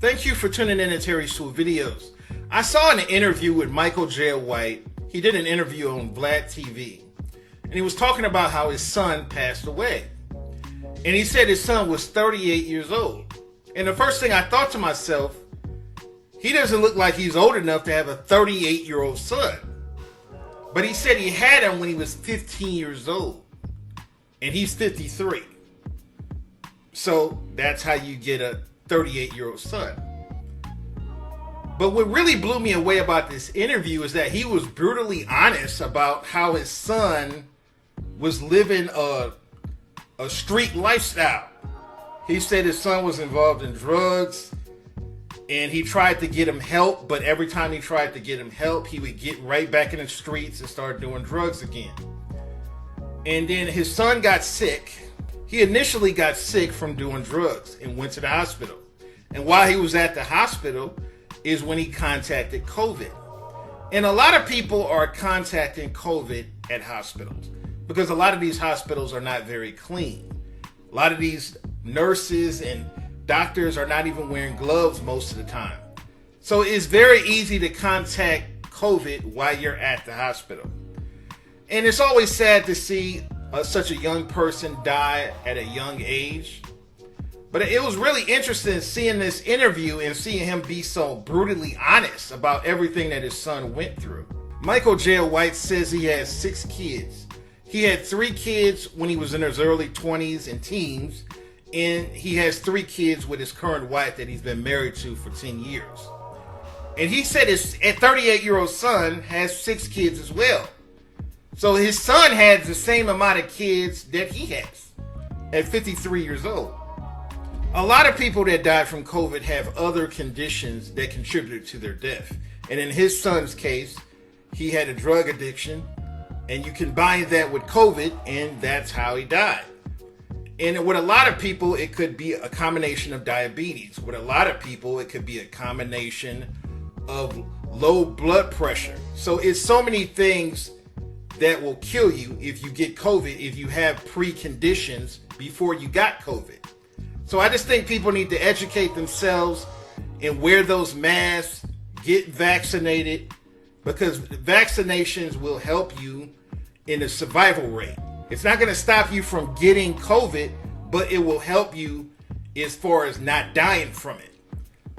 Thank you for tuning in to Terry Swoope Videos. I saw an interview with Michael J. White. He did an interview on Vlad TV. And he was talking about how his son passed away. And he said his son was 38 years old. And the first thing I thought to myself, he doesn't look like he's old enough to have a 38-year-old son. But he said he had him when he was 15 years old. And he's 53. So that's how you get a 38-year-old son. But what really blew me away about this interview is that he was brutally honest about how his son was living a street lifestyle. He said his son was involved in drugs and he tried to get him help, but every time he tried to get him help, he would get right back in the streets and start doing drugs again. And then his son got sick. He initially got sick from doing drugs and went to the hospital. And while he was at the hospital is when he contacted COVID. And a lot of people are contacting COVID at hospitals because a lot of these hospitals are not very clean. A lot of these nurses and doctors are not even wearing gloves most of the time. So it's very easy to contact COVID while you're at the hospital. And it's always sad to see such a young person die at a young age. But it was really interesting seeing this interview and seeing him be so brutally honest about everything that his son went through. Michael J. White says he has 6 kids. He had 3 kids when he was in his early 20s and teens, and he has 3 kids with his current wife that he's been married to for 10 years. And he said his 38-year-old son has 6 kids as well. So his son has the same amount of kids that he has at 53 years old. A lot of people that died from COVID have other conditions that contributed to their death. And in his son's case, he had a drug addiction, and you combine that with COVID, and that's how he died. And with a lot of people, it could be a combination of diabetes. With a lot of people, it could be a combination of low blood pressure. So it's so many things that will kill you if you get COVID, if you have preconditions before you got COVID. So I just think people need to educate themselves and wear those masks, get vaccinated, because vaccinations will help you in the survival rate. It's not going to stop you from getting COVID, but it will help you as far as not dying from it.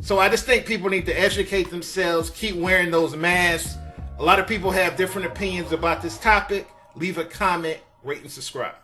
So I just think people need to educate themselves, keep wearing those masks. A lot of people have different opinions about this topic. Leave a comment, rate, and subscribe.